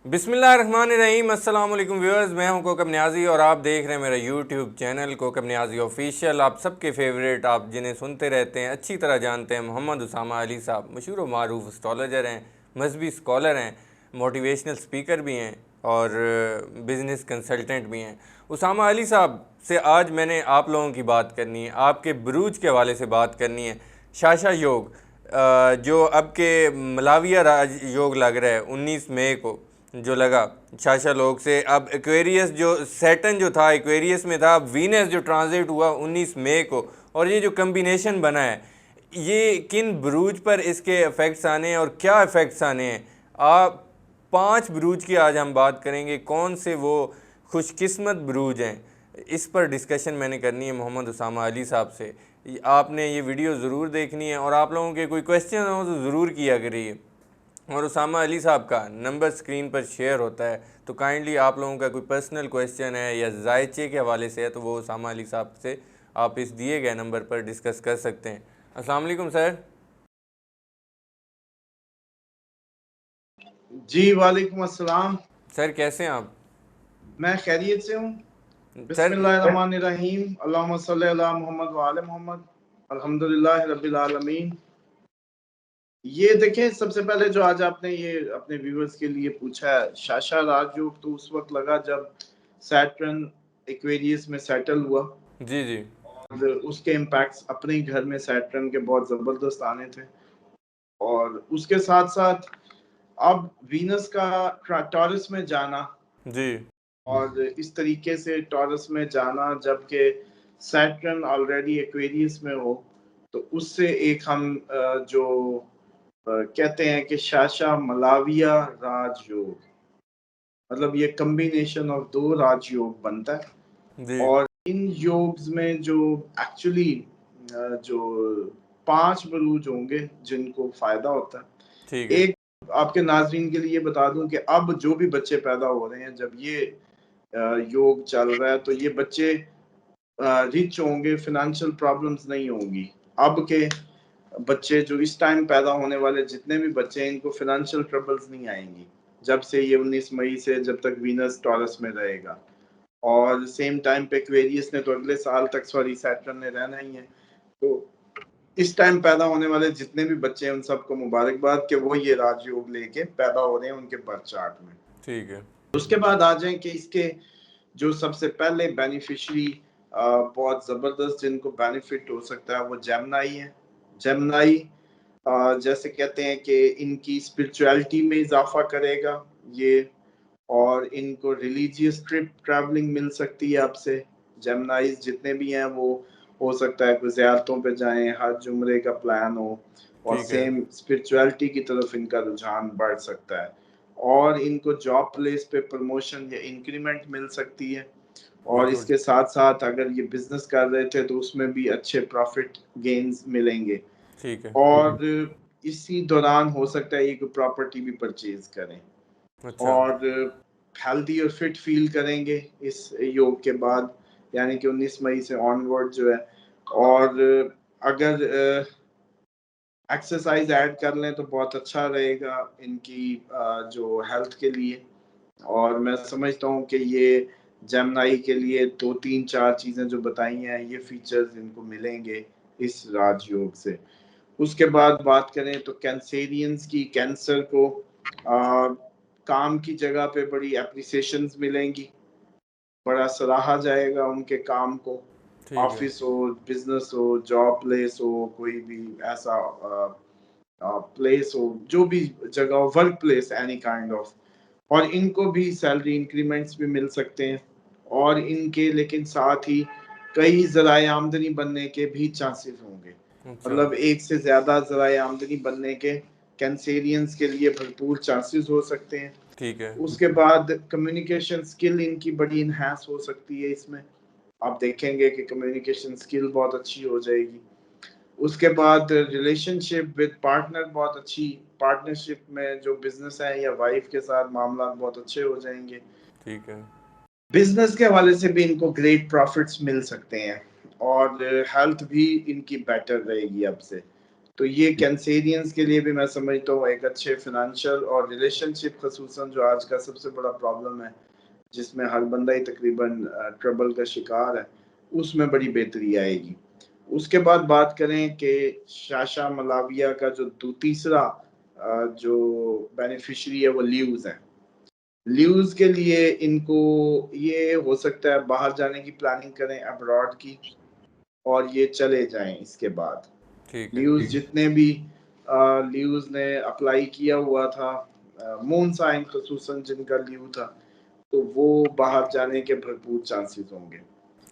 बिस्मिल्लाहिर्रहमानिर्रहीम। अस्सलाम वालेकुम व्यूअर्स, मैं हूं कोकब न्याजी और आप देख रहे हैं मेरा YouTube channel Kokab Niazi official. आप सबके फेवरेट, आप जिन्हें सुनते रहते हैं, अच्छी तरह जानते हैं, मोहम्मद उसामा अली साहब मशहूर व मारूफ एस्ट्रोलॉजर हैं, मजहबी स्कॉलर हैं, मोटिवेशनल स्पीकर भी हैं और बिज़नेस कंसल्टेंट भी हैं। उसामा अली साहब से आज मैंने आप लोगों की बात करनी है, आपके बुरूज के हवाले से बात करनी है। शाशा योग जो अब के मलाविया राज योग लग रहा है 19 मई को जो लगा शाशा लोग से। अब एक्वेरियस जो सैटर्न जो था एक्वेरियस में था, अब वीनस जो ट्रांजिट हुआ 19 मई को, और ये जो कम्बिनेशन बना है, ये किन बुरूज पर इसके इफ़ेक्ट्स आने हैं और क्या इफ़ेक्ट्स आने हैं। आप 5 बुरूज की आज हम बात करेंगे, कौन से वो खुशकिस्मत बुरूज हैं, इस पर डिस्कशन मैंने करनी है मोहम्मद उसामा अली साहब से। आपने ये वीडियो ज़रूर देखनी है और आप लोगों के कोई क्वेश्चन हो तो ज़रूर किया करिए। और उसामा अली साहब का नंबर स्क्रीन पर शेयर होता है, तो काइंडली आप लोगों का कोई पर्सनल क्वेश्चन है या जायचे के हवाले से है तो वो उसामा अली साहब से आप इस दिए गए नंबर पर डिस्कस कर सकते हैं। अस्सलाम वालेकुम सर। जी वालेकुम अस्सलाम। सर कैसे हैं आप? मैं खैरियत से हूँ। सर बिस्मिल्लाहिर्रहमानिर्रहीम। अल्लाहुम्मा सल्ली अला मोहम्मद व आले मोहम्मद। अल्हम्दुलिल्लाह रब्बिल आलमीन। ये देखें, सबसे पहले जो आज आपने ये अपने व्यूअर्स के लिए पूछा है, शाशा राजयोग तो उस वक्त लगा जब सैटर्न एक्वेरियस में सेटल हुआ जी जी और उसके इम्पैक्ट्स अपने ही घर में सैटर्न के बहुत जबरदस्त आने थे। और उसके साथ साथ अब वीनस का टॉरस में जाना जी और इस तरीके से टॉरस में जाना जबकि सैटर्न ऑलरेडी एक्वेरियस में हो, तो उससे एक हम जो कहते हैं कि शाशा मलाविया राजयोग, मतलब ये कम्बिनेशन ऑफ दो राजयोग बनता है। जी। और इन योग्स में जो एक्चुअली जो 5 बुरूज होंगे जिनको फायदा होता ठीक है। है। एक, आपके नाजरीन के लिए बता दूं कि अब जो भी बच्चे पैदा हो रहे हैं, जब ये योग चल रहा है, तो ये बच्चे रिच होंगे, फाइनेंशियल प्रॉब्लम्स नहीं होंगी। अब के बच्चे जो इस टाइम पैदा होने वाले जितने भी बच्चे हैं, इनको फाइनेंशियल ट्रबल्स नहीं आएंगी जब से ये 19 मई से, जब तक वीनस टॉरस में रहेगा। और सेम टाइम पे एक्वेरियस ने तो अगले साल तक, सॉरी सैटर्न ने रहना ही है। तो इस टाइम पैदा होने वाले जितने भी बच्चे हैं उन सबको मुबारकबाद कि वो ये राजयोग लेके पैदा हो रहे हैं उनके बर्थ चार्ट में। ठीक है। उसके बाद आ जाए कि इसके जो सबसे पहले बेनिफिशियरी बहुत ज़बरदस्त जिनको बेनिफिट हो सकता है वो जेमिनी है। जेमिनी जैसे कहते हैं कि इनकी स्पिरिचुअलिटी में इजाफा करेगा ये, और इनको रिलीजियस ट्रिप ट्रैवलिंग मिल सकती है आपसे। जेमिनाइज जितने भी हैं वो हो सकता है कुछ ज़ियारतों पे जाएं, हज उम्रे का प्लान हो, और ठीक है। सेम स्पिरिचुअलिटी की तरफ इनका रुझान बढ़ सकता है। और इनको जॉब प्लेस पे प्रमोशन या इंक्रीमेंट मिल सकती है। और बिल्कुल। इसके साथ साथ अगर ये बिजनेस कर रहे थे तो उसमें भी अच्छे प्रॉफिट गेन्स मिलेंगे। ठीक है। और इसी दौरान हो सकता है एक प्रॉपर्टी भी परचेज करें अच्छा। और हेल्दी और फिट फील करेंगे इस योग के बाद, यानी कि 19 मई से ऑनवर्ड जो है। और अगर एक्सरसाइज ऐड कर लें तो बहुत अच्छा रहेगा इनकी जो हेल्थ के लिए। और मैं समझता हूँ कि ये जेमिनी के लिए 2 3 4 चीज़ें जो बताई हैं, ये फीचर्स इनको मिलेंगे इस राजयोग से। उसके बाद बात करें तो कैंसेरियंस की, कैंसर को काम की जगह पे बड़ी एप्रिसिएशंस मिलेंगी, बड़ा सराहा जाएगा उनके काम को। ठीक है। ऑफिस हो, बिजनेस हो, जॉब प्लेस हो, कोई भी ऐसा प्लेस हो, जो भी जगह हो, work place any kind of. और इनको भी सैलरी इंक्रीमेंट्स भी मिल सकते हैं। और इनके लेकिन साथ ही कई ज़राए आमदनी बनने के भी चांसेस होंगे, अच्छा। मतलब एक से ज़्यादा ज़राए आमदनी बनने के कैंसेरियंस के लिए भरपूर चांसेस हो सकते हैं। ठीक है। उसके बाद कम्युनिकेशन स्किल इनकी बड़ी इन्हांस हो सकती है इसमें, आप देखेंगे कि कम्युनिकेशन स्किल बहुत अच्छी हो जाएगी। उसके बाद रिलेशनशिप विद पार्टनर बहुत अच्छी, पार्टनरशिप में जो बिजनेस है या वाइफ के साथ मामला बहुत अच्छे हो जाएंगे। ठीक है। बिजनेस के हवाले से भी इनको ग्रेट प्रॉफिट्स मिल सकते हैं। और हेल्थ भी इनकी बेटर रहेगी अब से। तो ये कैंसेरियंस के लिए भी मैं समझता हूँ एक अच्छे फिनेंशियल और रिलेशनशिप, खसूसन जो आज का सबसे बड़ा प्रॉब्लम है जिसमें हर बंदा ही तकरीबन ट्रबल का शिकार है, उसमें बड़ी बेहतरी आएगी। उसके बाद बात करें कि शाशा मलाविया का जो तीसरा जो बेनिफिशियरी है वो ल्यूज है। ल्यूज के लिए इनको ये हो सकता है बाहर जाने की प्लानिंग करें अब्रॉड की, और ये चले जाएं। इसके बाद ठीक है। ल्यूज जितने भी ल्यूज ने अप्लाई किया हुआ था, मून साइन खसूसन जिनका ल्यू था, तो वो बाहर जाने के भरपूर चांसेस होंगे।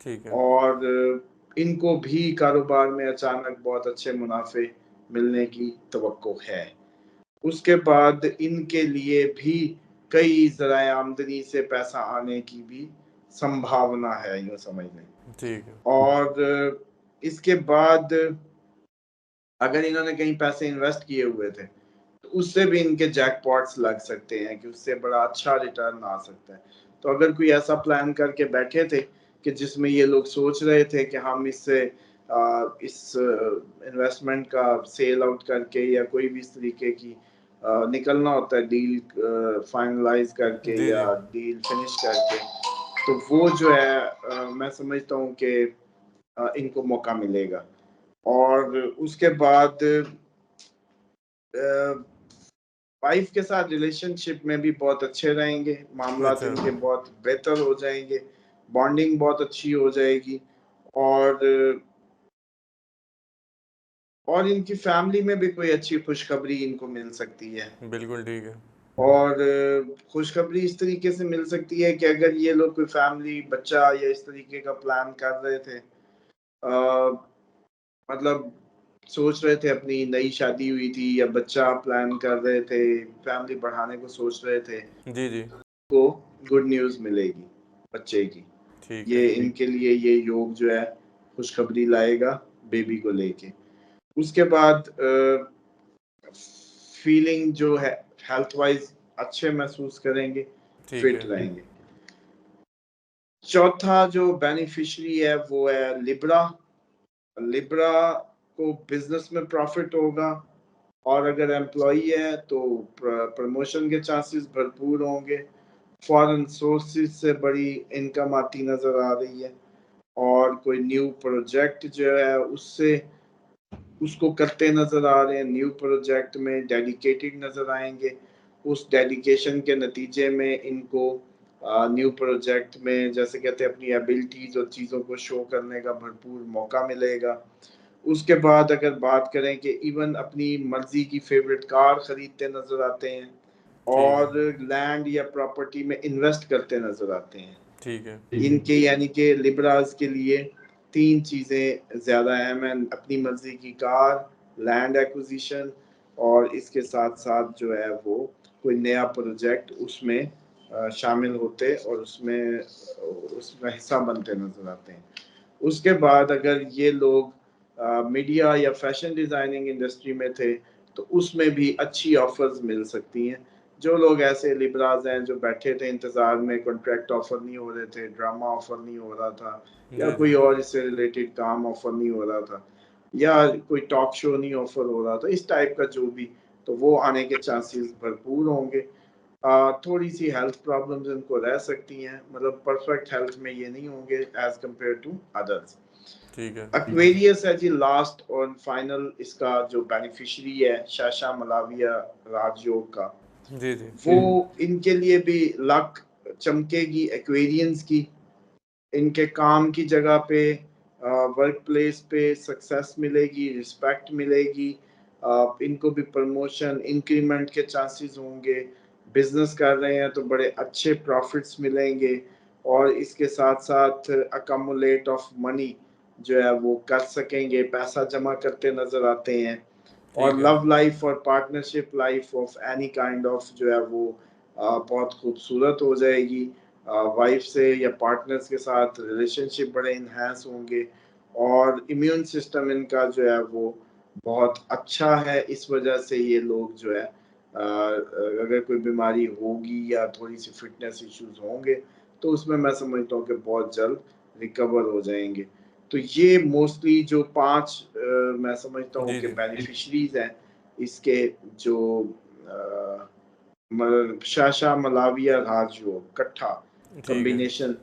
ठीक है। और इनको भी कारोबार में अचानक बहुत अच्छे मुनाफे मिलने की तवक्को है। उसके बाद इनके लिए भी कई ज़राए आमदनी से पैसा आने की भी संभावना है, यूँ समझ लें। ठीक है। और इसके बाद अगर इन्होंने कहीं पैसे इन्वेस्ट किए हुए थे तो उससे भी इनके जैकपॉट्स लग सकते हैं कि उससे बड़ा अच्छा रिटर्न आ सकता है। तो अगर कोई ऐसा प्लान करके बैठे थे कि जिसमें ये लोग सोच रहे थे कि हम इससे इस इन्वेस्टमेंट का सेल आउट करके या कोई भी इस तरीके की निकलना होता है डील फाइनलाइज करके जी, या जी। डील फिनिश करके, तो वो जो है मैं समझता हूँ कि इनको मौका मिलेगा। और उसके बाद वाइफ के साथ रिलेशनशिप में भी बहुत अच्छे रहेंगे, मामला अच्छा। इनके बहुत बेहतर हो जाएंगे, बॉन्डिंग बहुत अच्छी हो जाएगी। और और इनकी फैमिली में भी कोई अच्छी खुशखबरी इनको मिल सकती है। बिल्कुल ठीक है। और खुशखबरी इस तरीके से मिल सकती है कि अगर ये लोग कोई फैमिली बच्चा या इस तरीके का प्लान कर रहे थे, मतलब सोच रहे थे, अपनी नई शादी हुई थी या बच्चा प्लान कर रहे थे, फैमिली बढ़ाने को सोच रहे थे, जी, जी। को गुड न्यूज़ मिलेगी बच्चे की। ठीक है। ये इनके लिए ये योग जो है खुशखबरी लाएगा बेबी को लेके। उसके बाद फीलिंग जो है हेल्थ वाइज अच्छे महसूस करेंगे, ठीक फिट है। रहेंगे। चौथा जो बेनिफिशियरी है वो है लिब्रा। लिब्रा को बिजनेस में प्रॉफिट होगा, और अगर एम्प्लॉई है तो प्रमोशन के चांसेस भरपूर होंगे। फॉरेन सोर्सेज से बड़ी इनकम आती नजर आ रही है, और कोई न्यू प्रोजेक्ट जो है उससे उसको करते नजर आ रहे हैं, न्यू प्रोजेक्ट में डेडिकेटेड नजर आएंगे। उस डेडिकेशन के नतीजे में इनको न्यू प्रोजेक्ट में जैसे कहते हैं अपनी एबिलिटीज और चीज़ों को शो करने का भरपूर मौका मिलेगा। उसके बाद अगर बात करें कि इवन अपनी मर्जी की फेवरेट कार खरीदते नजर आते हैं, ठीक है। और लैंड या प्रॉपर्टी में इन्वेस्ट करते नजर आते हैं। ठीक है। इनके यानी कि लिबराल्स के लिए तीन चीज़ें ज़्यादा अहम हैं: अपनी मर्जी की कार, लैंड एक्विजिशन, और इसके साथ साथ जो है वो कोई नया प्रोजेक्ट उसमें शामिल होते और उसमें उसमें हिस्सा बनते नजर आते हैं। उसके बाद अगर ये लोग मीडिया या फैशन डिज़ाइनिंग इंडस्ट्री में थे तो उसमें भी अच्छी ऑफर्स मिल सकती हैं। जो लोग ऐसे लिबराज हैं जो बैठे थे इंतज़ार में, कॉन्ट्रैक्ट ऑफर नहीं हो रहे थे, ड्रामा ऑफर नहीं हो रहा था, या जी, जी। कोई और इससे रिलेटेड काम ऑफर नहीं हो रहा था, या कोई टॉक शो नहीं ऑफर हो रहा था, इस टाइप का जो भी, तो वो आने के चांसेस भरपूर होंगे। थोड़ी सी हेल्थ प्रॉब्लम्स इनको रह सकती हैं, मतलब परफेक्ट हेल्थ में ये नहीं होंगे एज कम्पेयर टू अदर्स। ठीक है। एक्वेरियस है जी लास्ट और फाइनल, इसका जो बेनिफिशियरी है शाशा मलाविया राजयोग का, जी, जी। वो इनके लिए भी लक चमकेगी एक्वेरियंस की। इनके काम की जगह पे, वर्क प्लेस पे सक्सेस मिलेगी, रिस्पेक्ट मिलेगी, इनको भी प्रमोशन इंक्रीमेंट के चांसेस होंगे। बिजनेस कर रहे हैं तो बड़े अच्छे प्रॉफिट्स मिलेंगे, और इसके साथ साथ अकमुलेट ऑफ मनी जो है वो कर सकेंगे, पैसा जमा करते नजर आते हैं। और ठीक है। लव लाइफ और partnership life of any kind of जो है वो बहुत खूबसूरत हो जाएगी। वाइफ से या पार्टनर्स के साथ रिलेशनशिप बड़े इन्हांस होंगे, और इम्यून सिस्टम इनका जो है वो बहुत अच्छा है। इस वजह से ये लोग जो है अगर कोई बीमारी होगी या थोड़ी सी फिटनेस इश्यूज होंगे तो उसमें मैं समझता हूँ कि बहुत जल्द रिकवर हो जाएंगे। तो ये मोस्टली जो 5 मैं समझता हूँ जी कि जी बेनिफिशरीज हैं इसके, जो शाशा मलाविया राजू कट्ठा ठीक है। कॉम्बिनेशन,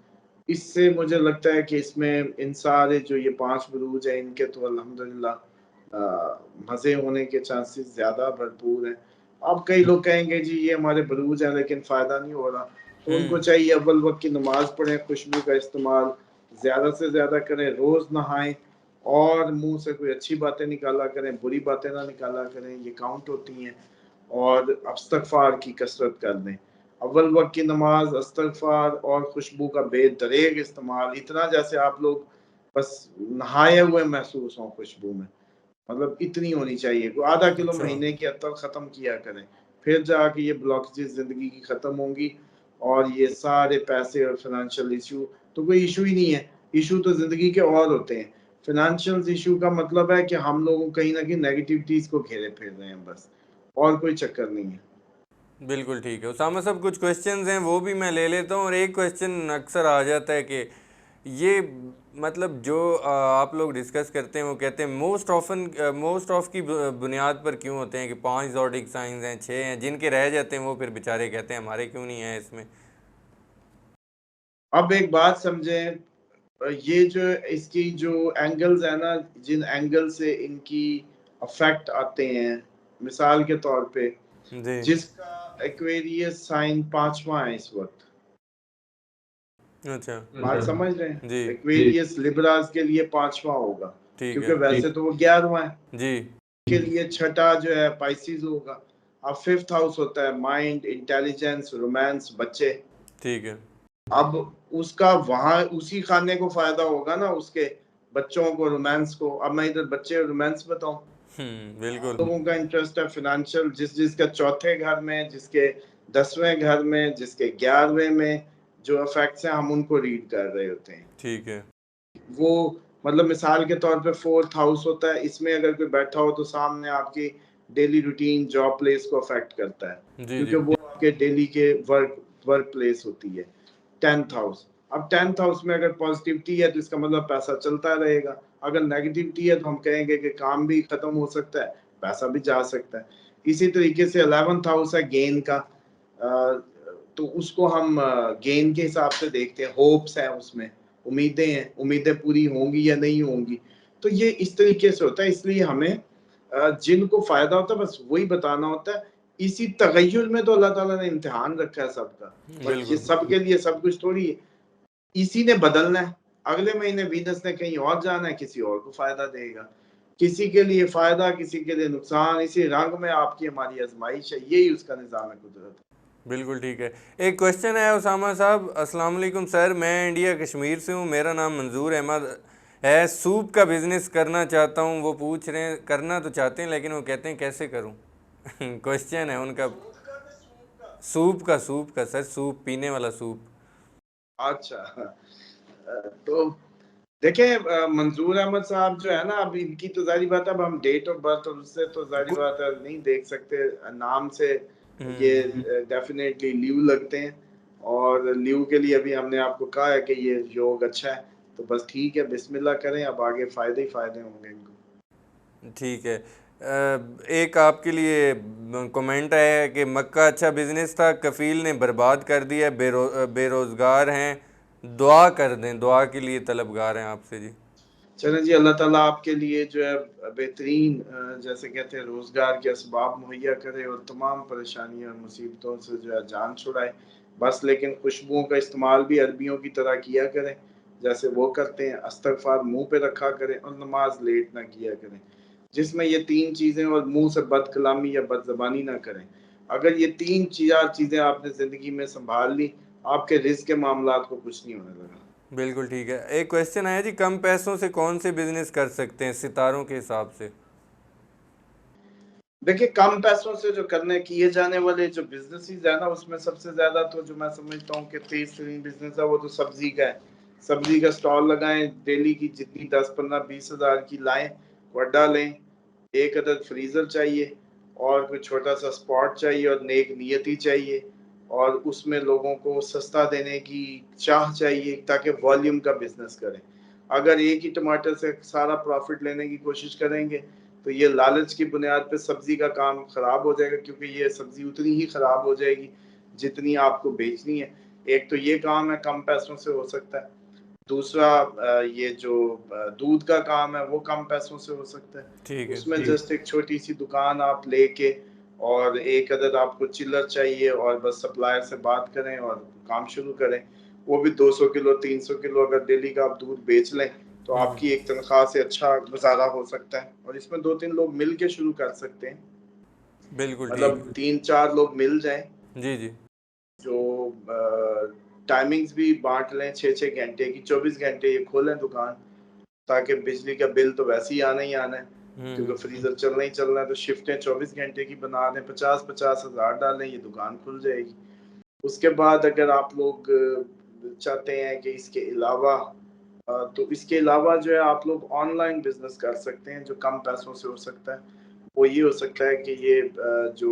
इससे मुझे लगता है कि इसमें इन सारे जो ये 5 बुरूज हैं इनके तो अल्हम्दुलिल्लाह मज़े होने के चांसेस ज़्यादा भरपूर हैं। अब कई लोग कहेंगे जी ये हमारे बुरूज हैं लेकिन फ़ायदा नहीं हो रहा, तो उनको चाहिए अव्वल वक़्त की नमाज़ पढ़ें, खुशबू का इस्तेमाल ज़्यादा से ज़्यादा करें, रोज़ नहाएँ और मुँह से कोई अच्छी बातें निकाला करें, बुरी बातें ना निकाला करें, ये काउंट होती हैं। और इस्तग़फ़ार की कसरत कर दें। अव्वल वक़्त की नमाज़, इस्तग़फ़ार और खुशबू का बेदरेग इस्तेमाल, इतना जैसे आप लोग बस नहाए हुए महसूस हों खुशबू में, मतलब इतनी होनी चाहिए। कोई आधा किलो अच्छा। महीने की अत्तर ख़त्म किया करें, फिर जाके ये ब्लॉकेजेज़ ज़िंदगी की ख़त्म होंगी और ये सारे पैसे और फ़ाइनेंशियल इश्यू तो कोई इश्यू ही नहीं है। इश्यू तो ज़िंदगी के और होते हैं। फ़ाइनेंशियल इश्यू का मतलब है कि हम लोग कहीं न कहीं नेगेटिविटीज़ को घेरे फिर रहे हैं बस, और कोई चक्कर नहीं है। बिल्कुल ठीक है। उसामा साहब कुछ क्वेश्चंस हैं वो भी मैं ले लेता हूँ, और एक क्वेश्चन अक्सर आ जाता है कि ये मतलब जो आप लोग डिस्कस करते हैं वो कहते हैं मोस्ट ऑफ की बुनियाद पर क्यों होते हैं कि 5 ज़ोडिक साइंस हैं, 6 हैं, जिनके रह जाते हैं वो फिर बेचारे कहते हैं हमारे क्यों नहीं है इसमें। अब एक बात समझें, ये जो इसकी जो एंगल्स है ना, जिन एंगल से इनकी अफेक्ट आते हैं, मिसाल के तौर पे जी जिसका एक्वेरियस साइन 5वां है इस वक्त, अच्छा। बात समझ रहे हैं, जी एक्वेरियस लिब्रास के लिए 5वां होगा, ठीक क्योंकि है। वैसे तो वो 11वां है, जी के लिए छठा जो है पाइसिस होगा। अब फिफ्थ हाउस होता है माइंड, इंटेलिजेंस, रोमांस, बच्चे। ठीक है। अब उसका वहां उसी खाने को फायदा होगा ना, उसके बच्चों को, रोमांस को। अब मैं इधर बच्चे और रोमांस बताऊं, बिल्कुल। लोगों का इंटरेस्ट है फिनेंशियल, जिसका चौथे घर में, जिसके 10वें घर में, जिसके 11वें में जो इफेक्ट्स हैं हम उनको रीड कर रहे होते हैं। ठीक है। वो मतलब मिसाल के तौर पे फोर्थ हाउस होता है, इसमें अगर कोई बैठा हो तो सामने आपकी डेली रूटीन जॉब प्लेस को अफेक्ट करता है, जी क्योंकि जी वो आपके डेली के वर्क प्लेस होती है। 10th हाउस, अब 10th हाउस में अगर पॉजिटिविटी है तो इसका मतलब पैसा चलता रहेगा, अगर नेगेटिविटी है तो हम कहेंगे कि काम भी खत्म हो सकता है, पैसा भी जा सकता है। इसी तरीके से 11th हाउस है गेन का, तो उसको हम गेन के हिसाब से देखते हैं, होप्स है उसमें, उम्मीदें हैं, उम्मीदें पूरी होंगी या नहीं होंगी। तो ये इस तरीके से होता है, इसलिए हमें जिनको फायदा होता है बस वही बताना होता है। इसी तगय्युर में तो अल्लाह ताला ने इम्तिहान रखा है सबका, और ये बिल्कुल। सबके लिए सब कुछ थोड़ी है। इसी ने बदलना है, अगले महीने वीनस ने कहीं और जाना है, किसी और को फायदा देगा, किसी के लिए फायदा, किसी के लिए नुकसान। इसी रंग में आपकी हमारी आजमाइश है, यही उसका निज़ाम है कुदरत। बिल्कुल ठीक है। एक क्वेश्चन है उसामा साहब। अस्सलाम वालेकुम सर, मैं इंडिया कश्मीर से हूँ, मेरा नाम मंजूर अहमद है, सूप का बिज़नेस करना चाहता हूँ। वो पूछ रहे हैं, करना तो चाहते हैं लेकिन वो कहते हैं कैसे करूँ। क्वेश्चन है उनका। सूप का सर, सूप पीने वाला सूप। अच्छा, तो देखिए मंजूर अहमद साहब जो है ना, अब इनकी तो जाहिर बात है, अब हम डेट ऑफ बर्थ और उससे तो जाहिर कु- बात है नहीं देख सकते, नाम से ये डेफिनेटली लीव लगते हैं, और लीव के लिए अभी हमने आपको कहा है कि ये योग अच्छा है, तो बस ठीक है, बिस्मिल्लाह करें, अब आगे फायदे ही फायदे होंगे इनको। ठीक है। एक आपके लिए कमेंट है कि मक्का अच्छा बिजनेस था, कफील ने बर्बाद कर दिया, बेरोज़गार हैं, दुआ कर दें, दुआ के लिए तलबगार हैं आपसे जी। चलें जी, अल्लाह ताला आपके लिए जो है बेहतरीन जैसे कहते हैं रोज़गार के असबाब मुहैया करे और तमाम परेशानियों और मुसीबतों से जो है जान छुड़ाए। बस लेकिन खुशबुओं का इस्तेमाल भी अरबियों की तरह किया करें, जैसे वो करते हैं, इस्तग़फ़ार मुँह पे रखा करें और नमाज लेट ना किया करें, जिसमें ये 3 चीज़ें, और मुँह से बदकलामी या बदज़बानी ना करें। अगर ये 3-4 चीज़ें आपने ज़िंदगी में सँभाल ली, आपके रिज़्क़ के मामलात को कुछ नहीं होने लगा। बिल्कुल ठीक है। एक क्वेश्चन आया जी, कम पैसों से कौन से बिजनेस कर सकते हैं सितारों के हिसाब से। देखिए, कम पैसों से जो करने किए जाने वाले जो बिज़नेसेस है ना, उसमें सबसे ज़्यादा तो जो मैं समझता हूँ कि तेज़ तरीन बिज़नेस है, वो तो सब्ज़ी का है। सब्ज़ी का स्टॉल लगाएँ, डेली की जितनी 10, 15, 20 हज़ार की लाएँ, वड्डा लें, 1 अदद फ्रीज़र चाहिए और कोई छोटा-सा स्पॉट चाहिए और नेक नियति चाहिए, और उसमें लोगों को सस्ता देने की चाह चाहिए ताकि वॉल्यूम का बिज़नेस करें। अगर एक ही टमाटर से सारा प्रॉफिट लेने की कोशिश करेंगे तो ये लालच की बुनियाद पे सब्जी का काम खराब हो जाएगा, क्योंकि ये सब्जी उतनी ही खराब हो जाएगी जितनी आपको बेचनी है। एक तो ये काम है, कम पैसों से हो सकता है। दूसरा ये जो दूध का काम है वो कम पैसों से हो सकता है। ठीक है। उसमें जस्ट एक छोटी सी दुकान आप लेके और एक अदद आपको चिल्लर चाहिए और बस सप्लायर से बात करें और काम शुरू करें। वो भी 200 किलो 300 किलो अगर डेली का आप दूध बेच लें तो आपकी एक तनख्वाह से अच्छा गुजारा हो सकता है। और इसमें 2-3 लोग मिल के शुरू कर सकते हैं, बिल्कुल ठीक मतलब है। 3-4 लोग मिल जाएं जी, जी। जो टाइमिंग्स भी बांट लें, 6-6 घंटे की, 24 घंटे ये खोलें दुकान, ताकि बिजली का बिल तो वैसे ही आना है, क्योंकि फ्रीजर चलना ही चलना है, तो शिफ्टें 24 घंटे की बना दें, 50-50 हज़ार डालें, ये दुकान खुल जाएगी। उसके बाद अगर आप लोग चाहते हैं कि इसके अलावा तो इसके अलावा जो है आप लोग ऑनलाइन बिजनेस कर सकते हैं जो कम पैसों से हो सकता है। वो ये हो सकता है कि ये जो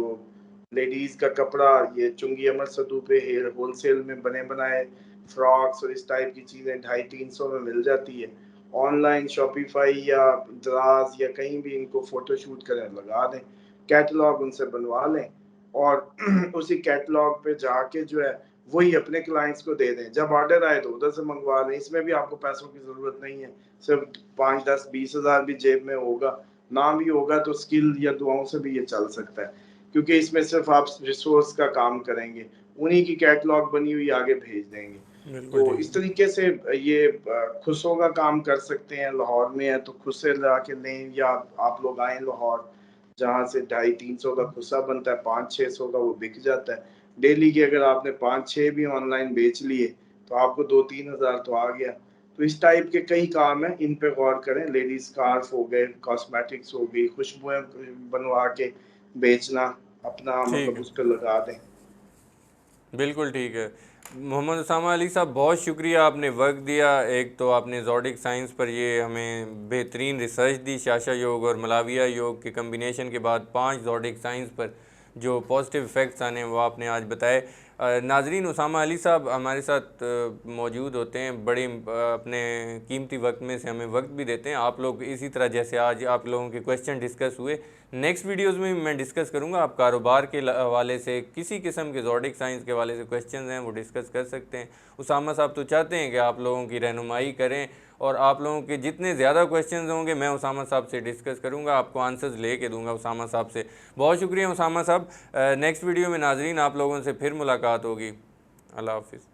लेडीज का कपड़ा, ये चुंगी अमर सदू पे हेयर होलसेल में बने बनाए फ्रॉक्स और इस टाइप की चीज़ें 250-300 में मिल जाती है। ऑनलाइन शॉपिफाई या दराज या कहीं भी इनको फोटोशूट करें, लगा दें, कैटलॉग उनसे बनवा लें और उसी कैटलॉग पे जाके जो है वही अपने क्लाइंट्स को दे दें। जब ऑर्डर आए तो उधर से मंगवा लें। इसमें भी आपको पैसों की ज़रूरत नहीं है, सिर्फ 5-10-20 हज़ार भी जेब में होगा, ना भी होगा तो स्किल या दुआओं से भी ये चल सकता है, क्योंकि इसमें सिर्फ आप रिसोर्स का काम करेंगे, उन्हीं की कैटलॉग बनी हुई आगे भेज देंगे। बिल्कुल तो ठीक इस है। तरीके से ये खुसों का काम कर सकते हैं। लाहौर में है तो खुसे ला के लें, या आप लोग आए लाहौर जहाँ से 250-300 का खुसा बनता है, 500-600 का वो बिक जाता है डेली के। अगर आपने 5-6 भी ऑनलाइन बेच लिए तो आपको 2-3 हज़ार तो आ गया। तो इस टाइप के कई काम हैं, इन पे गौर करें। लेडीज स्कार्फ हो गए, कॉस्मेटिक्स हो गई, खुशबुएं बनवा के बेचना, अपना ठीक मतलब है। उस पर लगा दें। बिल्कुल ठीक है। मोहम्मद उसामा अली साहब, बहुत शुक्रिया, आपने वक्त दिया। एक तो आपने ज़ोडिक साइंस पर ये हमें बेहतरीन रिसर्च दी, शाशा योग और मलाविया योग के कम्बिनेशन के बाद 5 ज़ोडिक साइंस पर जो पॉजिटिव इफ़ेक्ट्स आने वो आपने आज बताए। नाजरीन, उसामा अली साहब हमारे साथ मौजूद होते हैं, बड़े अपने कीमती वक्त में से हमें वक्त भी देते हैं। आप लोग इसी तरह जैसे आज आप लोगों के क्वेश्चन डिस्कस हुए, नेक्स्ट वीडियोस में मैं डिस्कस करूंगा। आप कारोबार के हवाले से, किसी किस्म के ज़ोडिक साइंस के हवाले से क्वेश्चंस हैं वो डिस्कस कर सकते हैं। उसामा साहब तो चाहते हैं कि आप लोगों की रहनुमाई करें, और आप लोगों के जितने ज़्यादा क्वेश्चंस होंगे मैं उसामा साहब से डिस्कस करूंगा, आपको आंसर्स लेके दूंगा उसामा साहब से। बहुत शुक्रिया उसामा साहब। नेक्स्ट वीडियो में नाजरीन आप लोगों से फिर मुलाकात होगी। अल्लाह हाफिज़।